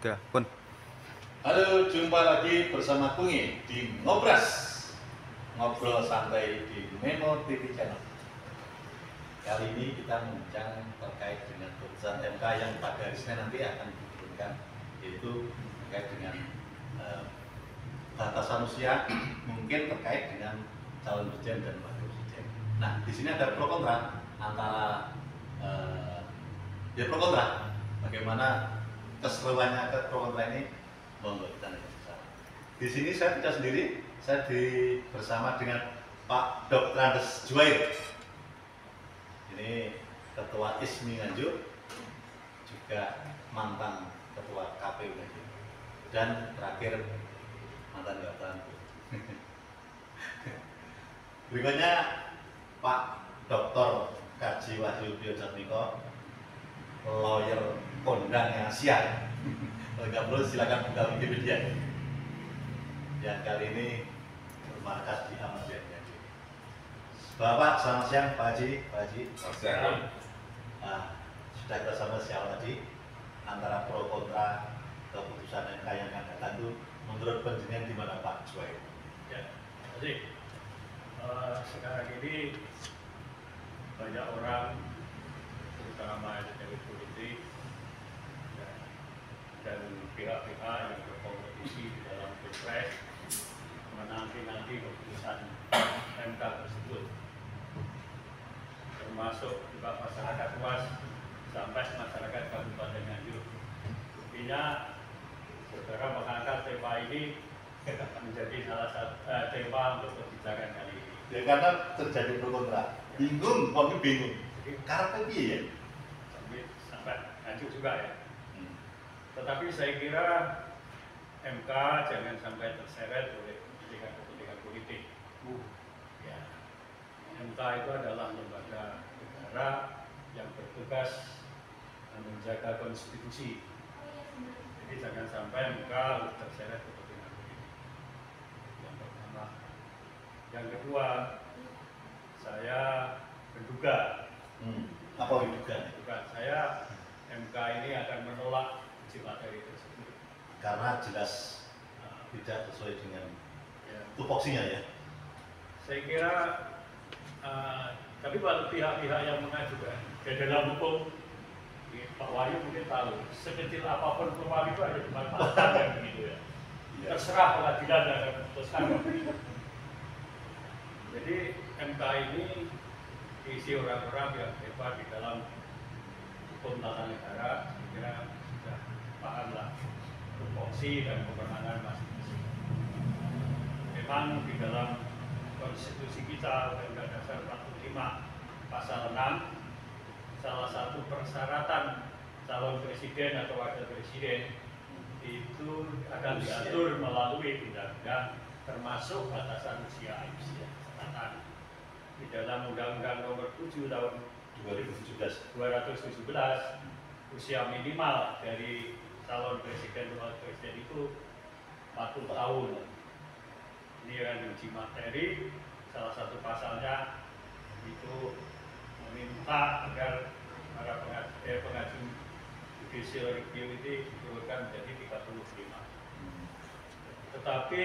3, pun. Halo, jumpa lagi bersama Kungi di Ngobras, ngobrol santai di Memo TV Channel. Kali ini kita membincang terkait dengan putusan MK yang pada hari Senin nanti akan diturunkan, yaitu terkait dengan batasan usia mungkin terkait dengan calon presiden dan wakil presiden. Nah, di sini ada pro kontra antara pro kontra. Bagaimana keseruannya ke pro kontra ini? Monggo kita lihat bersama. Di sini saya tidak sendiri, saya bersama dengan Pak Dr. Andes Juwair. Ini Ketua ISMI Nganjuk, juga mantan Ketua KPU Nganjuk, dan terakhir mantan Ketua. Berikutnya Pak Dr. Kaji Wahyu Biojatmiko, lawyer kondang yang siap. Kalau nggak perlu silakan buka Wikipedia. Yang kali ini bermarkas di Ahmad Yani. Bapak, selamat siang Pak Haji. Pak Haji. Selamat siang. Sudah kita sama siang tadi antara pro kontra keputusan MK yang akan datang itu, menurut penjenengan di mana Pak Juwair? Ya, jadi sekarang ini banyak orang, terutama elit politik dan pihak-pihak yang berkompetisi di dalam pilpres menanti keputusan MK tersebut, termasuk juga masyarakat luas sampai masyarakat Kabupaten Nganjuk. Intinya saudara mengangkat tema ini menjadi salah satu tema untuk perbincangan kali ini. Ya, karena terjadi pro kontra. Bingung, kok bingung. Karena ya? Sampai Nganjuk juga ya. Tetapi saya kira MK jangan sampai terseret oleh kepentingan politik. Ya. MK itu adalah lembaga negara yang bertugas menjaga konstitusi. Jadi jangan sampai MK terseret kepentingan politik. Yang pertama. Yang kedua, saya menduga. Apa menduga? Saya MK ini akan menolak uji materi tersebut Karena jelas tidak sesuai dengan tupoksinya ya. Saya kira tapi kalau pihak-pihak yang mengajukan dalam hukum, Pak Wahyu mungkin tahu, sekecil apapun peluang itu ada dimanfaatkan kan begitu ya. Terserah pengadilan yang akan memutuskan. Jadi MK ini diisi orang-orang yang hebat di dalam hukum tata negara. Saya kira sudah pahamlah tupoksi dan kewenangan masing-masing. Memang di dalam konstitusi kita Undang-Undang Dasar 45 pasal 6, salah satu persyaratan calon presiden atau wakil presiden itu akan diatur melalui undang-undang, termasuk batasan usia. Di dalam Undang-Undang Nomor 7 tahun 217 usia minimal dari calon presiden dan wakil presiden itu 40 tahun. Ini yang diuji materi, salah satu pasalnya itu meminta agar para pengaju judicial review ini diturunkan menjadi 35. Tetapi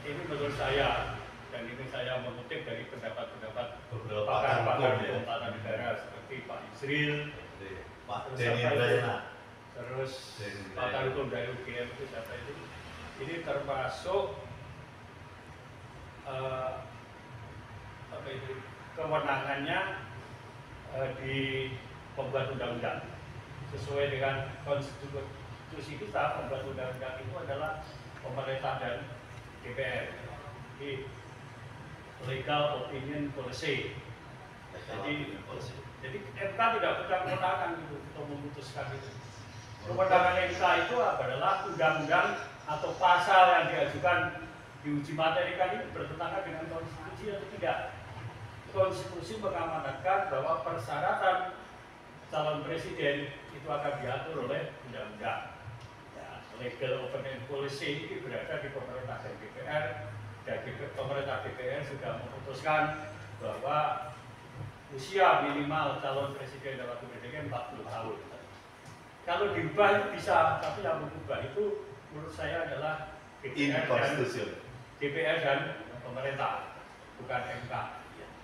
ini menurut saya, dan ini saya mengutip dari pendapat-pendapat beberapa pakar-pakar hukum tata negara seperti Pak Yusril, Pak Denny, terus pakar hukum dari UGM itu siapa itu? Ini termasuk kewenangannya di pembuat undang-undang. Sesuai dengan konstitusi kita, pembuat undang-undang itu adalah pemerintah dan DPR. Legal Opinion Policy. Jadi MK tidak punya kewenangan gitu untuk memutuskan itu. Kewenangan MK itu adalah undang-undang atau pasal yang diajukan diuji materi kan ini bertentangan dengan konstitusi atau tidak. Konstitusi mengamanatkan bahwa persyaratan calon presiden itu akan diatur oleh undang-undang. Ya, Legal Opinion Policy ini berada di pemerintah dan DPR. Dan pemerintah DPR sudah memutuskan bahwa usia minimal calon presiden dan wakil presiden 40 tahun. Kalau diubah itu bisa, tapi yang mengubah itu menurut saya adalah DPR dan pemerintah, bukan MK.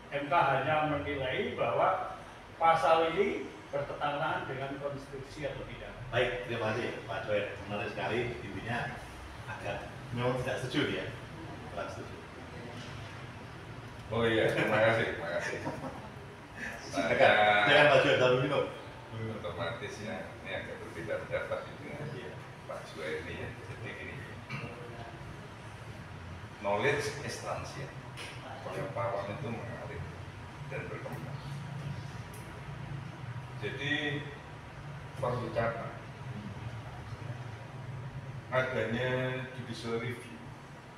MK hanya menilai bahwa pasal ini bertentangan dengan konstitusi atau tidak. Baik, terima kasih Pak Joy. Menarik sekali, intinya agak memang tidak setuju ya, kurang setuju. Oh iya, terima kasih, terima kasih. Jangan Pak Joy dahulu dulu. Otomatis ya, ini agak berbeda pendapat dengan Pak Joy ini ya. Jadi gini, knowledge is transient. Pengetahuan itu mengalir dan berkembang. Jadi perlu catat adanya judicial review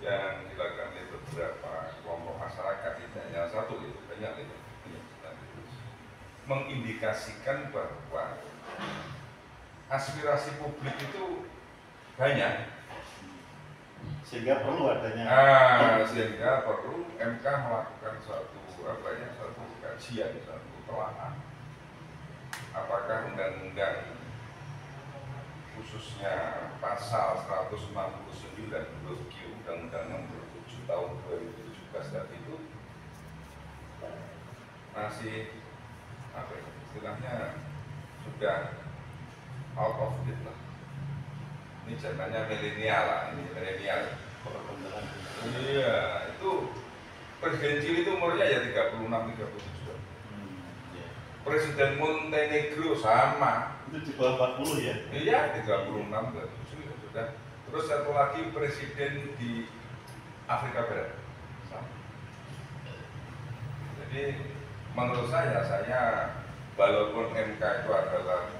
yang dilakukan oleh beberapa kelompok masyarakat, tidak hanya satu, itu banyak itu, mengindikasikan bahwa aspirasi publik itu banyak, sehingga perlu adanya sehingga perlu MK melakukan suatu kajian, suatu telaah apakah undang-undang khususnya pasal 169 huruf Q Undang-Undang Nomor 7 Tahun 2017 tadi itu masih istilahnya sudah out of date lah. Ini zamannya milenial lah, ini milenial. Iya, itu Presiden Chili itu umurnya ya 36-37. Presiden Montenegro sama. Itu di bawah 40 ya? Iya, 36-37 ya sudah. Terus satu lagi presiden di Afrika Barat sama. Jadi menurut saya walaupun MK itu adalah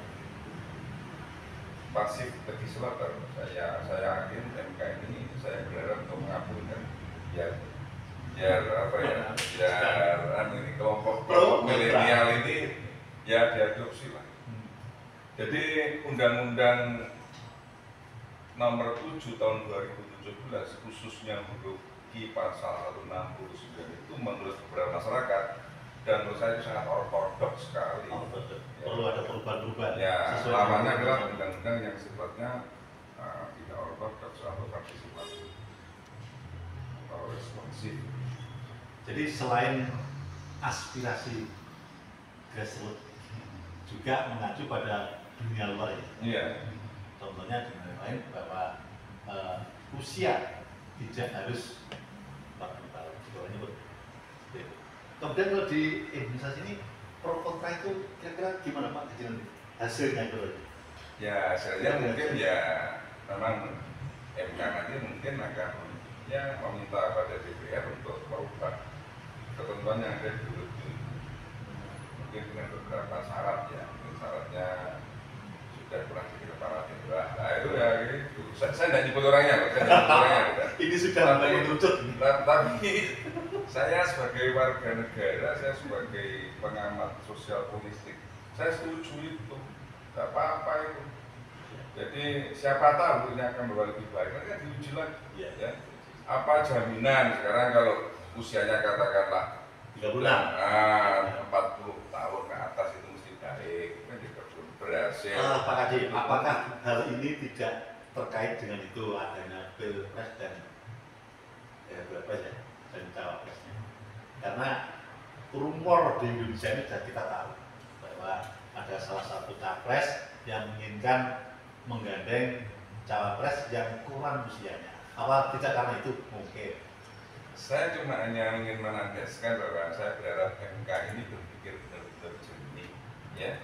pasif legislator, saya yakin MK ini saya berharap untuk mengabulkan biar ini kelompok milenial ini ya diadopsi lah. Jadi Undang-Undang Nomor 7 Tahun 2017 khususnya huruf Q pasal 169 itu menurut beberapa masyarakat dan menurut saya itu sangat ortodoks sekali. Perlu ada perubahan-perubahan. Ya, lawannya adalah undang-undang yang sifatnya tidak ortodoks atau partisipatif atau responsif. Jadi selain aspirasi grassroots juga mengacu pada dunia luar ya. Iya. Contohnya dunia lain bahwa usia tidak harus 40 tahun. Kemudian kalau di Indonesia sini pro kontra itu kira-kira gimana Pak Kejil hasilnya itu? Ya hasilnya mungkin ya memang MK nanti mungkin akan ya meminta pada DPR untuk merubah ketentuan yang ada di huruf Q, mungkin dengan beberapa syarat ya, mungkin syaratnya sudah pernah disepakati. Nah itu ya gitu. Saya tidak nyebut orangnya, Ini sudah mulai mengerucut. Tapi saya sebagai warga negara, saya sebagai pengamat sosial politik, saya setuju itu, tidak apa-apa itu. Jadi siapa tahu ini akan membawa lebih baik, nanti kan diuji lagi. Ya. Apa jaminan sekarang kalau usianya katakanlah 36, 40 tahun ke atas itu mesti baik, kan juga berhasil. Pak Kaji, apakah hal ini tidak terkait dengan itu adanya pilpres dan pilpres ya, dan cawapresnya? Karena rumor di Indonesia ini sudah kita tahu bahwa ada salah satu capres yang menginginkan menggandeng cawapres yang kurang usianya. Apa tidak karena itu mungkin? Saya cuma hanya ingin menegaskan bahwa saya berharap MK ini berpikir benar-benar jernih, ya.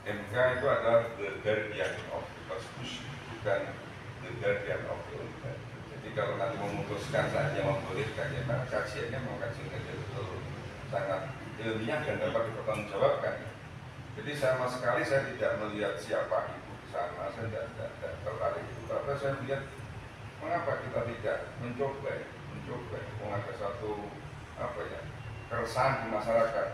MK itu adalah the guardian of the constitution, bukan the guardian of the law. Jadi kalau nanti memutuskan saja membolehkan, ya maka kajiannya mau kajian betul sangat ilmiah dan dapat dipertanggungjawabkan. Jadi sama sekali saya tidak melihat siapa itu di sana, saya tidak tertarik itu. Tapi saya melihat mengapa kita tidak mencoba ada satu keresahan di masyarakat,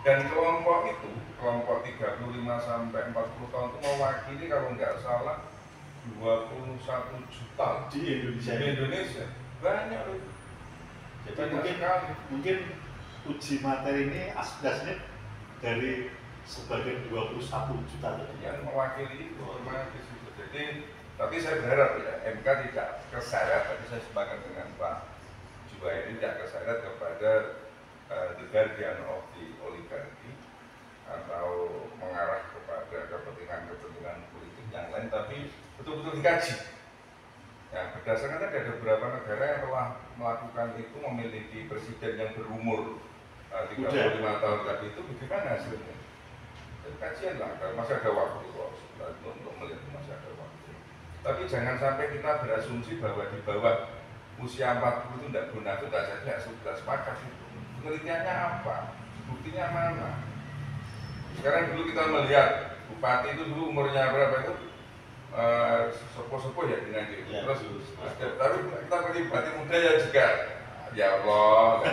dan kelompok itu, kelompok 35 sampai 40 tahun itu mewakili kalau nggak salah 21 juta di Indonesia. Banyak loh. Jadi mungkin uji materi ini aspirasinya dari sebagai 21 juta tadi. yang mewakili itu otomatis itu. Jadi, tapi saya berharap ya MK tidak keseret. Tadi saya sepakat dengan Pak Jubairi tidak keseret kepada the guardian of the oligarchy atau mengarah kepada kepentingan politik yang lain, tapi betul-betul dikaji. Ya, berdasarkan tadi ada beberapa negara yang telah melakukan itu, memiliki presiden yang berumur 35 tahun tadi itu, bagaimana hasilnya? Jadi kajian lah, masih ada waktu kok untuk melihat, masih ada waktu. Tapi jangan sampai kita berasumsi bahwa di bawah usia 40 itu tidak guna, itu tidak sudah sepakat itu. Penelitiannya apa? Buktinya mana? Sekarang dulu kita melihat bupati itu dulu umurnya berapa itu? Sepuh-sepuh ya dengan itu. Ya, Terus tapi kita pilih bupati muda ya juga, ya Allah.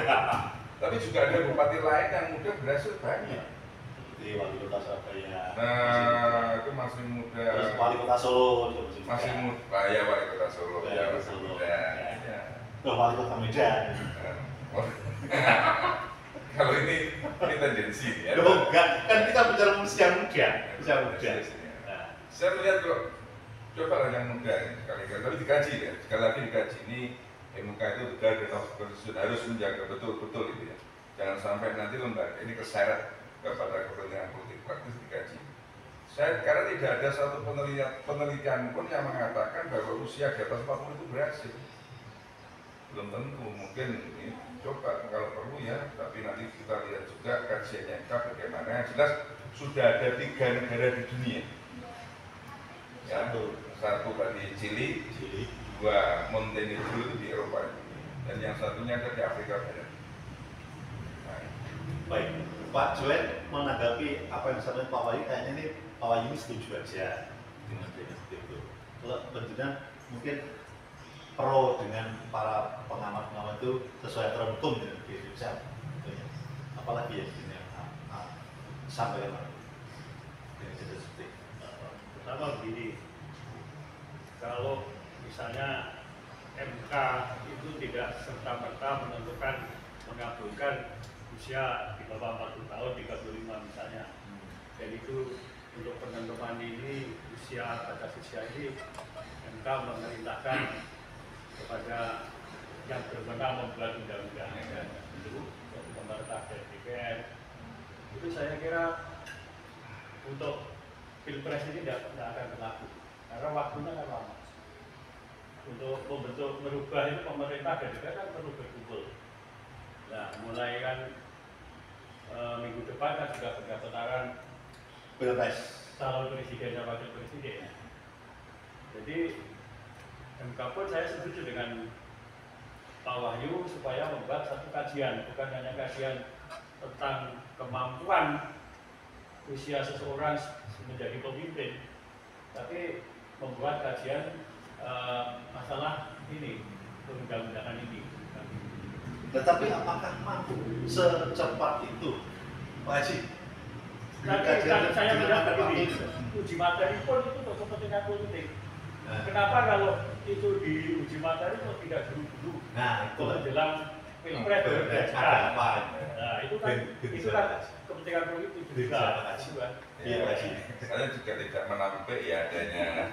Tapi juga ada bupati lain yang muda berhasil banyak. Seperti wali kota Surabaya. Nah, itu masih muda. Terus wali kota Solo juga Masih muda, ya wali kota Solo. Ya, Ya, masih Solo. muda. Ya. Tuh, wali kota Medan. Kalau ini tendensi ya. Loh, enggak, kan kita bicara usia muda. Usia muda. Nah, Saya melihat kok, coba lah yang muda ini sekali-kali, tapi dikaji ya, sekali lagi dikaji. Ini MK itu harus menjaga betul-betul itu ya. Jangan sampai nanti lembaga ini keseret kepada kepentingan politik, praktis dikaji. Karena tidak ada satu penelitian pun yang mengatakan bahwa usia di atas 40 itu berhasil. Belum tentu, mungkin ini coba kalau perlu ya, tapi nanti kita lihat juga kajiannya MK bagaimana. Yang jelas sudah ada 3 negara di dunia. Ya, satu tadi Chili, 2 Montenegro itu di Eropa, dan yang satunya ada di Afrika Barat. Nah, baik, Pak Joen menanggapi apa yang disampaikan Pak Wahyu, kayaknya ini Pak Wahyu ini setuju aja dengan seperti itu. Kalau bentuknya mungkin pro dengan para pengamat-pengamat itu sesuai aturan hukum di Indonesia, tentunya. Apalagi ya ini sampaikan Pak. Ini jadi seperti Pertama begini, kalau misalnya MK itu tidak serta-merta menentukan mengabulkan usia di bawah 40 tahun, 35 misalnya. Dan itu untuk penentuan ini usia, batas usia ini MK memerintahkan kepada yang berwenang membuat undang-undang itu pemerintah dan DPR. Itu saya kira untuk Pilpres ini tidak akan berlaku karena waktunya kan lama. Untuk membentuk merubah itu pemerintah dan DPR kan perlu berkumpul. Nah, mulai kan minggu depan kan sudah pendaftaran Pilpres calon presiden dan wakil presiden. Jadi MK pun saya setuju dengan Pak Wahyu supaya membuat satu kajian, bukan hanya kajian tentang kemampuan usia seseorang menjadi pemimpin, tapi membuat kajian masalah ini, undang-undangan ini. Tetapi apakah mampu secepat itu, Pak Haji? Tadi saya bilang begini, uji materi pun itu untuk kepentingan politik. Nah. Kenapa kalau itu di uji materi kok tidak dulu-dulu? Nah, itu menjelang Pilpres ada apa? Nah, itu kan kepentingan politik juga. Iya, Pak Haji. saya juga tidak menampik ya adanya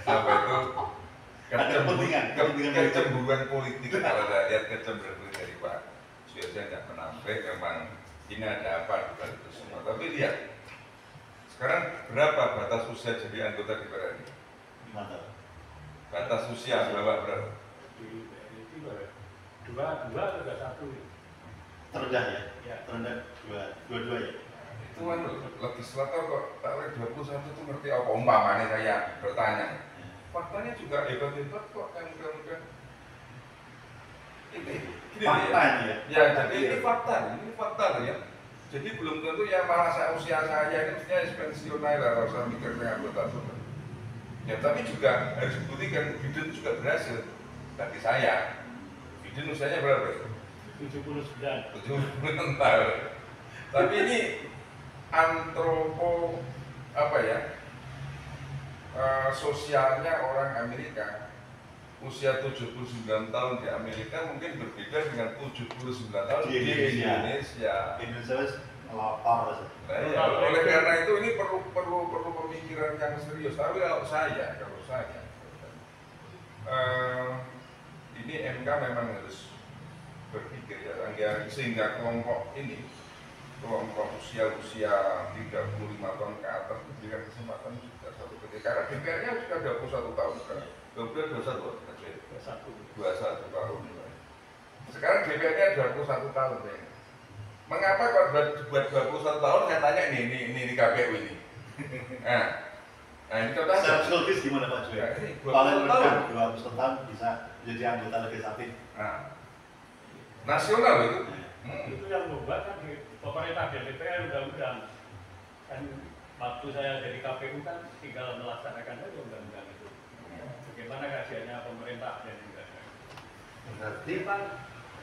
apa itu kecemburuan politik. Kalau saya lihat kecemburuan politik dari Pak Suyoso tidak menampik, memang ini ada apa di balik itu semua. Tapi lihat sekarang berapa batas usia jadi anggota DPR ini? Mantap. Batas usia berapa? Dua atau satu? Terendah ya? Ya. Terendah dua ya? Itu kan legislator kok tarik 21 itu ngerti apa, umpamanya saya bertanya. Faktanya juga hebat-hebat kok yang muda-muda. Ini Fakta ya. ini ya? Ya, jadi ini fakta ya. Jadi belum tentu ya malah usia saya ini punya pensiun lah, harus saya mikir dengan anggota. Ya, tapi juga harus dibuktikan Biden juga berhasil. Bagi saya, Biden usianya berapa? 79. 70 tahun. Tapi ini antropo apa ya? Sosialnya orang Amerika. Usia 79 tahun di Amerika mungkin berbeda dengan 79 tahun di Indonesia. Indonesia ngelotor. Nah, ya, oleh karena itu ini perlu pemikiran yang serius. Tapi kalau saya ini MK memang harus berpikir ya, sehingga kelompok usia 35 tahun ke atas diberikan kesempatan juga satu ketika, karena DPR-nya sudah 21 tahun kan, 21 tahun. Sekarang DPR-nya 21 tahun ya. Mengapa kalau buat 21 tahun saya tanya ini KPU ini. Nah ini contohnya. Secara psikologis gimana Pak Joy? Paling rendah 21 tahun bisa jadi anggota legislatif. Nah, nasional itu. Itu yang membuat kan di pemerintah dan DPR undang-undang. Kan waktu saya jadi KPU kan tinggal melaksanakan saja undang-undang itu. Bagaimana kajiannya pemerintah dan DPR. Berarti Memang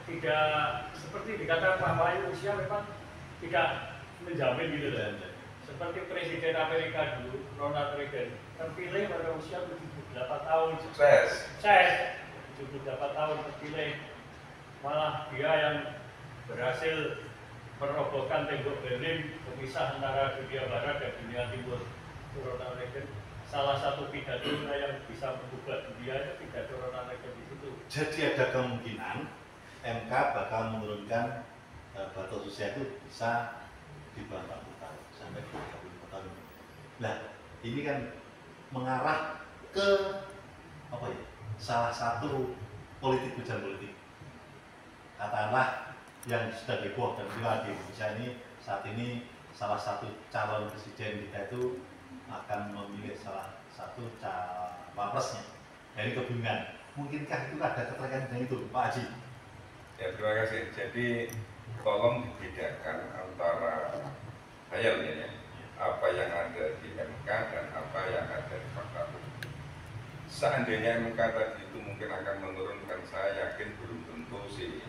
tidak seperti dikatakan Pak Wahyu, usia memang tidak menjamin gitu kan. Seperti Presiden Amerika dulu, Ronald Reagan, terpilih pada usia 78 tahun. Sukses. 78 tahun terpilih. Malah dia yang berhasil merobohkan tembok Berlin, pemisah antara dunia barat dan dunia timur. Ronald Reagan, salah satu pidato yang bisa mengubah dunia itu pidato Ronald Reagan di situ. jadi ada kemungkinan MK bakal menurunkan batas usia itu bisa di bawah 40 tahun sampai 35 tahun. Nah, ini kan mengarah ke apa ya? Salah satu hujan politik. Katakanlah yang sudah heboh dan viral di Indonesia ini saat ini salah satu calon presiden kita itu akan memilih salah satu cawapresnya dari kebingungan. Mungkinkah itu ada keterkaitan dengan itu, Pak Haji? Ya terima kasih. Jadi tolong dibedakan antara khayalnya ya, apa yang ada di MK dan apa yang ada di fakta hukum. Seandainya MK tadi itu mungkin akan menurunkan, saya yakin belum tentu si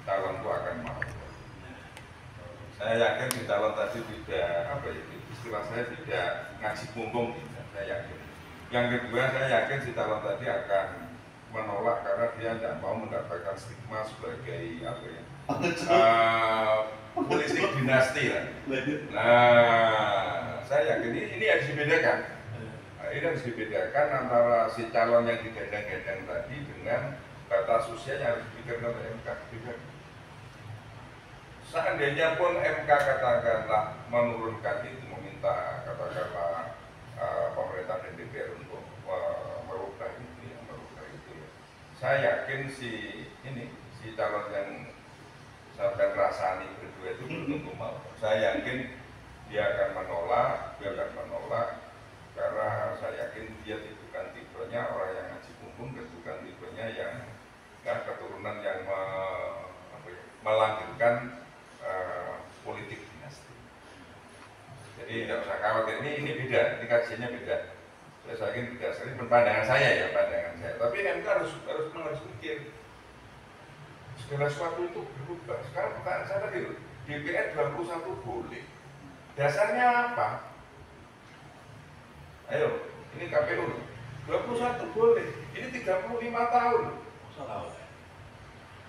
calon itu akan mau. Saya yakin si calon tadi tidak istilah saya tidak ngaji bumbung, saya yakin. Yang kedua, saya yakin si calon tadi akan menolak karena dia tidak mau mendapatkan stigma sebagai politik dinasti lah. Nah, saya yakin ini harus dibedakan. Ini harus dibedakan antara si calon yang digadang-gadang tadi dengan batas usia yang harus dipikirkan oleh MK. Seandainya pun MK katakanlah menurunkan itu, meminta katakanlah pemerintah dan DPR untuk merubah itu. Saya yakin si calon yang saya akan rasani berdua itu belum tentu mau. Saya yakin dia akan menolak karena saya yakin dia bukan tipenya orang yang ngaji mumpung dan bukan tipenya yang keturunan yang melanggengkan politik dinasti. Jadi tidak usah khawatir, ini beda, ini kajiannya beda. Saya yakin tidak sekali pandangan saya. Tapi MK harus mikir segala sesuatu itu berubah. Sekarang pertanyaan saya tadi, DPR 21 boleh. Dasarnya apa? Ayo, ini KPU 21 boleh. Ini 35 tahun.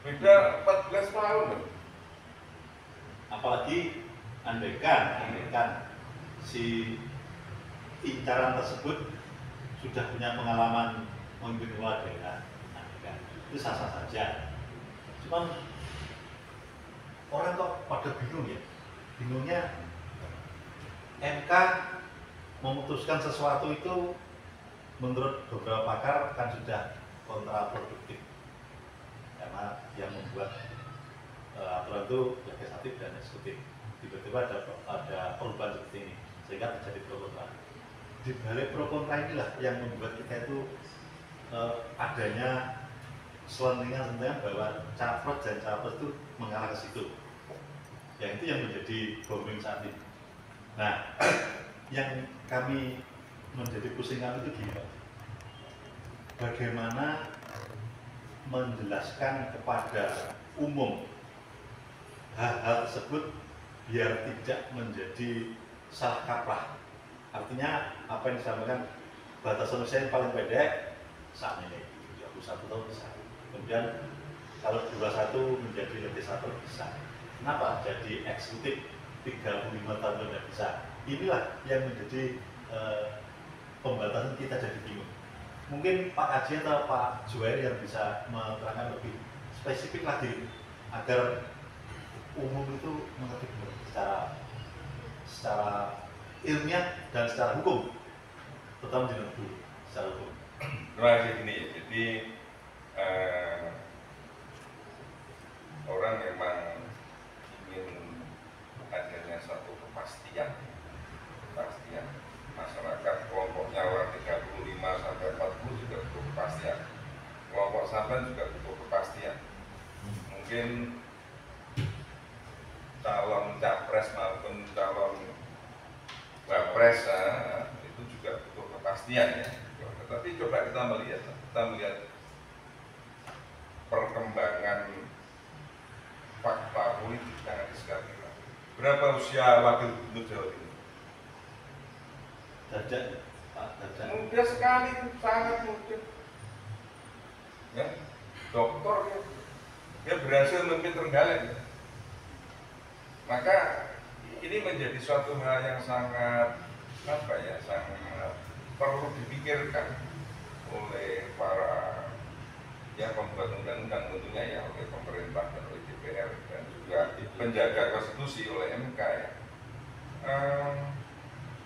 Beda 14 tahun. Apalagi andaikan si incaran tersebut sudah punya pengalaman memimpin kepala daerah, itu sah-sah saja. Cuman orang kok pada bingung ya, bingungnya MK memutuskan sesuatu itu menurut beberapa pakar kan sudah kontraproduktif karena yang membuat aturan itu legislatif dan eksekutif. Tiba-tiba ada perubahan seperti ini sehingga terjadi pro kontra. Di balik pro kontra inilah yang membuat kita itu adanya selentingan bahwa capres dan cawapres itu mengarah ke situ. Yang itu yang menjadi booming saat ini. Nah, yang kami menjadi pusing kami itu gini Pak. Bagaimana menjelaskan kepada umum hal-hal tersebut biar tidak menjadi salah kaprah. Artinya apa yang disampaikan batasan usia yang paling pendek saat ini 21 tahun bisa. Kemudian kalau 21 menjadi legislator bisa. Kenapa jadi eksekutif 35 tahun tidak bisa. Inilah yang menjadi pembatasan kita jadi bingung. Mungkin Pak Kaji atau Pak Juwair yang bisa menerangkan lebih spesifik lagi agar umum itu mengerti benar secara ilmiah dan secara hukum, terutama di negeri secara hukum. Terima kasih gini ya. Jadi orang memang ingin adanya satu kepastian masyarakat, kelompoknya orang 35 sampai 40 juga butuh kepastian, kelompok sampai juga butuh kepastian. Mungkin calon capres maupun calon wapres itu juga butuh kepastian ya. Tapi coba kita melihat perkembangan fakta politik yang ada sekarang. Berapa usia wakil gubernur Jawa Timur? Darjat. Muda sekali, sangat muda. Ya, doktor ya. Dia berhasil memimpin Trenggalek. Maka ini menjadi suatu hal yang sangat sangat perlu dipikirkan oleh para pembuat undang-undang tentunya ya, oleh pemerintah dan oleh DPR dan juga penjaga konstitusi oleh MK ya.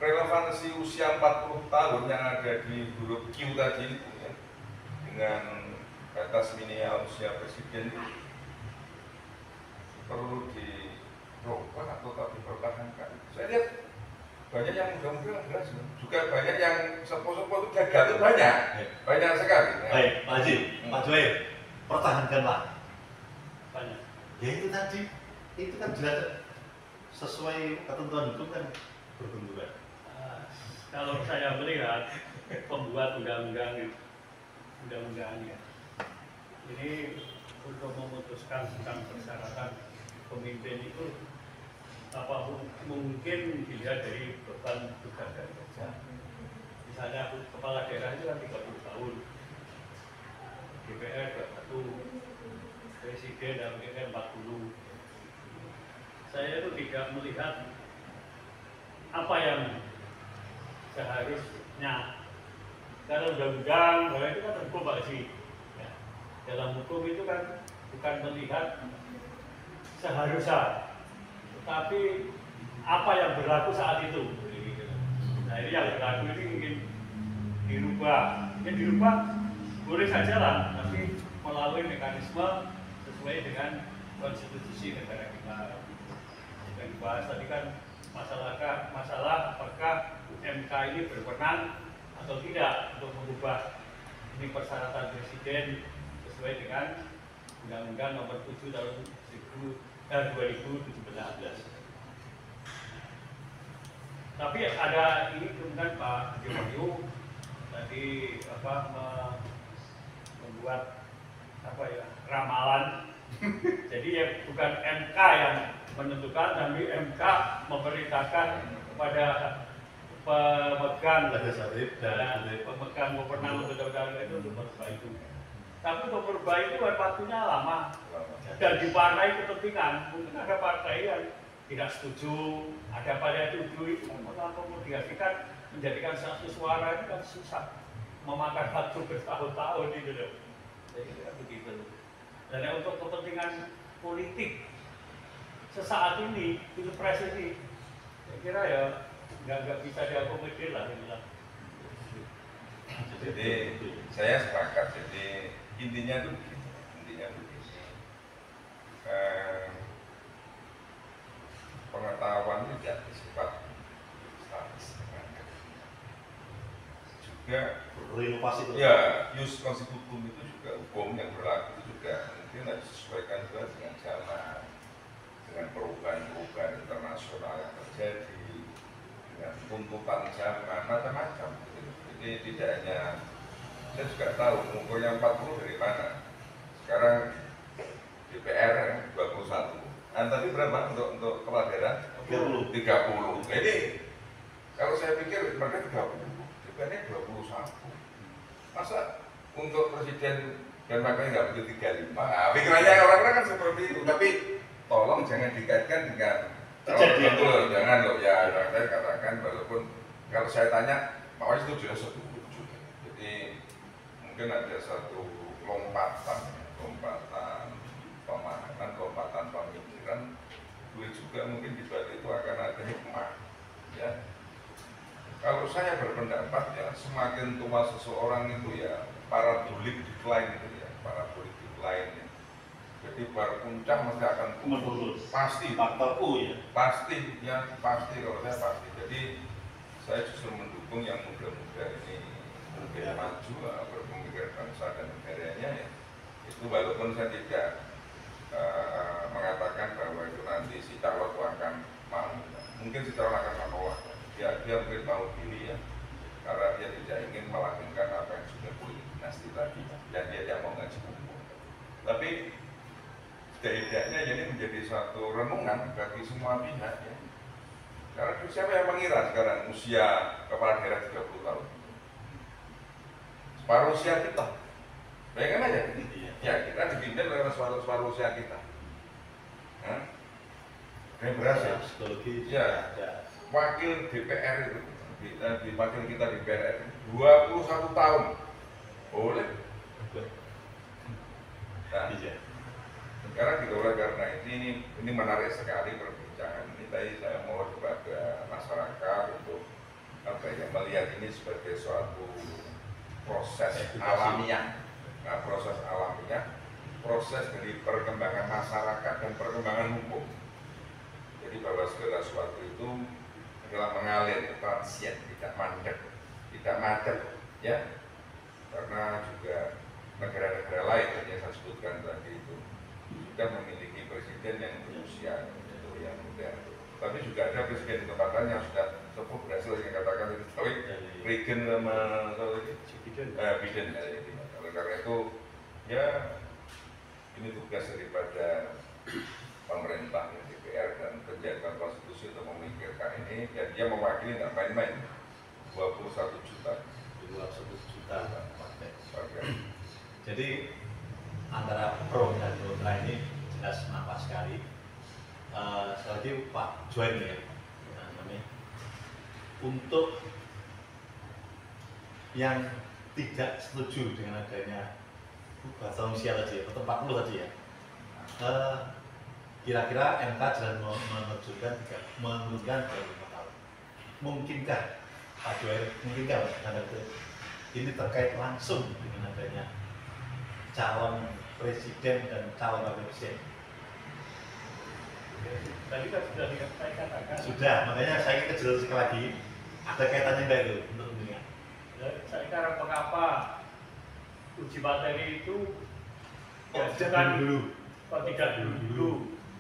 Relevansi usia 40 tahun yang ada di huruf Q tadi itu ya, dengan batas minimal usia presiden itu perlu dirubah atau tak dipertahankan. Saya lihat banyak yang muda-muda juga banyak yang sepuh-sepuh itu gagal itu banyak sekali. Baik, Pak Haji, Pak Juwair, pertahankanlah. Banyak. Ya itu tadi, itu kan jelas sesuai ketentuan hukum kan berbenturan. Kalau saya melihat pembuat undang-undang ya, ini untuk memutuskan tentang persyaratan pemimpin itu mungkin dilihat dari beban tugas dan kerja. Misalnya kepala daerah itu kan 30 tahun, DPR 21, presiden dan wakil 40. Saya itu tidak melihat apa yang seharusnya, karena undang-undang bahwa itu kan hukum Pak Haji ya. Dalam hukum itu kan bukan melihat seharusnya, tapi apa yang berlaku saat itu. Nah ini yang berlaku ini ingin dirubah, boleh saja lah, tapi melalui mekanisme sesuai dengan konstitusi negara kita. Yang dibahas tadi kan masalah apakah MK ini berwenang atau tidak untuk mengubah ini persyaratan presiden sesuai dengan Undang-Undang Nomor 7 Tahun 2017. Tapi ada ini kemudian Pak Jokowi tadi membuat ramalan. Jadi ya bukan MK yang menentukan, tapi MK memerintahkan kepada pemegang wewenang undang-undang itu untuk merubah itu. Tapi untuk merubah itu waktunya lama dan diwarnai kepentingan. Mungkin ada partai yang tidak setuju, ada partai yang setuju itu mengakomodasikan menjadikan satu suara itu kan susah, memakan waktu bertahun-tahun itu loh. Jadi kan begitu. Dan untuk kepentingan politik sesaat ini, pilpres ini, saya kira ya nggak bisa diakomodir lah inilah. Jadi saya sepakat. Jadi intinya itu begini. Pengetahuan itu tidak bersifat statis. Juga Renovasi itu. ya, jus konstitutum itu juga hukum yang berlaku itu juga mungkin harus disesuaikan juga dengan zaman, dengan perubahan internasional yang terjadi, dengan tuntutan zaman macam-macam. Jadi tidak hanya, saya juga tahu umurnya 40 dari mana. Sekarang DPR 21. Tapi berapa untuk kepala daerah? 30. Jadi kalau saya pikir mereka 30, DPR-nya 21. Masa untuk presiden dan makanya nggak boleh 35? Nah, pikirannya orang-orang kan seperti itu. Tapi tolong jangan dikaitkan dengan kejadian. Betul, jangan loh ya, saya katakan walaupun kalau saya tanya, Pak Wais itu jelas setuju. Jadi mungkin ada satu lompatan pemahaman, lompatan pemikiran, boleh juga mungkin di balik itu akan ada hikmah. Ya, kalau saya berpendapat ya semakin tua seseorang itu ya parabolik decline itu ya, parabolik decline ya. Jadi baru puncak mesti akan Menurun. pasti, Faktor U ya. pasti kalau saya pasti. Jadi saya justru mendukung yang muda-muda ini mungkin maju berpemikiran bangsa dan negaranya ya. Itu walaupun saya tidak mengatakan bahwa itu nanti si calon itu akan mau, mungkin si calon akan menolak. Dia mungkin tahu diri ya, karena dia tidak ingin melanggengkan apa yang sudah politik dinasti tadi, dan dia tidak mau ngaji umum. Tapi setidaknya ini menjadi suatu renungan bagi semua pihak ya. Karena siapa yang mengira sekarang usia kepala daerah 30 tahun? Separuh usia kita. Bayangkan aja, ya kita dipimpin oleh separuh usia kita. Yang berhasil. Psikologi Ya. ada. Wakil DPR itu, di wakil kita di DPR 21 tahun. Boleh. Nah, Iya. sekarang gitu oleh karena ini menarik sekali perbincangan ini. Tadi saya mohon kepada masyarakat untuk apa ya, melihat ini sebagai suatu proses alamiah. Nah, proses alamiah, proses dari perkembangan masyarakat dan perkembangan hukum. Jadi bahwa segala sesuatu itu adalah mengalir, transient, tidak macet, ya. Karena juga negara-negara lain yang saya sebutkan tadi itu sudah memiliki presiden yang berusia itu yang muda. Tapi juga ada presiden tempatan yang sudah sepuh berhasil yang katakan itu, Reagan sama Biden. Oleh karena itu, ya ini tugas daripada pemerintah DPR dan penjaga konstitusi untuk memikirkan ini, dan dia mewakili nggak main-main 21 juta. 21 juta warga. Jadi antara pro dan kontra ini jelas nampak sekali. Sekali Pak Joen ya, namanya. Untuk yang tidak setuju dengan adanya bahasa usia tadi ya, atau 40 tadi ya, kira-kira MK jalan menurunkan ke 5 tahun. Mungkinkah Pak Joen, mungkinkah ini terkait langsung dengan adanya calon presiden dan calon wakil presiden? Tadi kan sudah saya katakan. Sudah, makanya saya ingin kejelas sekali lagi, ada kaitannya enggak itu untuk dunia? Saya kira mengapa uji materi itu Tidak dulu. kok tidak dulu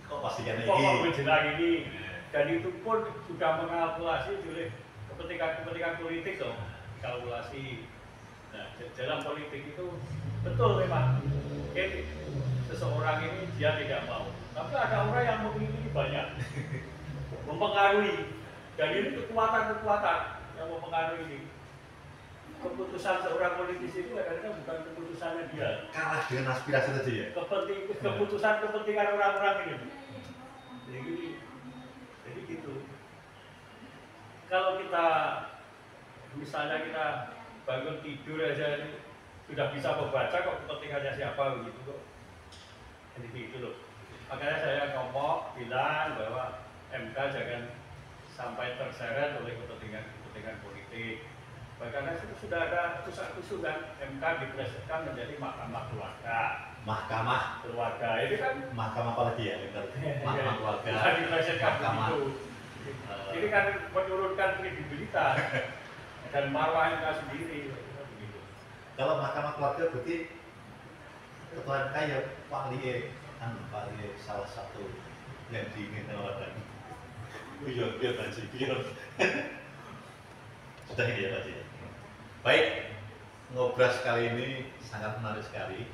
Kok pastikan kok ini? menjelang ini, dan itu pun sudah mengalkulasi oleh kepentingan politik loh, kalkulasi. Nah, dalam politik itu betul memang mungkin seseorang ini dia tidak mau, tapi ada orang yang memilih banyak mempengaruhi, dan ini kekuatan yang mempengaruhi ini. Keputusan seorang politisi itu kadang-kadang bukan keputusannya dia, Kalah dengan aspirasi tadi ya? kepentingan orang-orang ini. Jadi gitu. Kalau kita misalnya kita bangun tidur aja ini sudah bisa membaca kok kepentingannya siapa begitu kok. Jadi gitu loh. Makanya saya ngomong bilang bahwa MK jangan sampai terseret oleh kepentingan politik. Karena sudah ada usulan MK diplesetkan menjadi mahkamah keluarga. Mahkamah Keluarga ini kan Mahkamah apa lagi ya? Mahkamah keluarga. diplesetkan Mahkamah. begitu. Ini kan menurunkan kredibilitas dan marwah MK sendiri. Begitu. Kalau mahkamah keluarga berarti ketua MK ya Pak Lie, Pak Lie salah satu yang diinginkan orang. Biar Haji, biar. Sudah ini ya Pak Haji. Baik, ngobras kali ini sangat menarik sekali.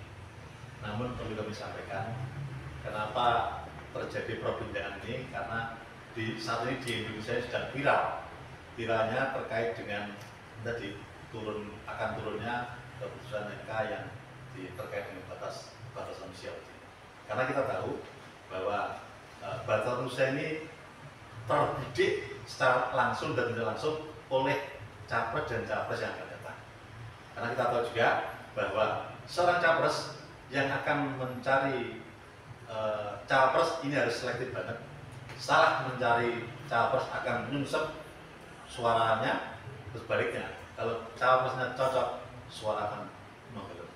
Namun perlu kami sampaikan, kenapa terjadi perbincangan ini? Karena saat ini di Indonesia sedang viral. Viralnya terkait dengan tadi akan turunnya keputusan MK yang terkait dengan batasan usia. Karena kita tahu bahwa batasan usia ini terdidik secara langsung dan tidak langsung oleh capres dan capres yang akan datang. Karena kita tahu juga bahwa seorang capres yang akan mencari capres ini harus selektif banget. Salah mencari capres akan menyusup suaranya, terus baliknya. Kalau capresnya cocok, suara akan membelot.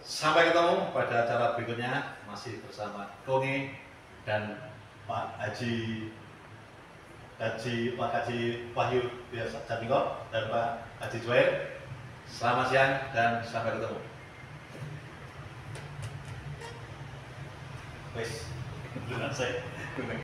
Sampai ketemu pada acara berikutnya, masih bersama Kongi dan Pak Haji Wahyu Jatmiko dan Pak Haji Juwair. Selamat siang dan sampai ketemu. Wes, beneran saya.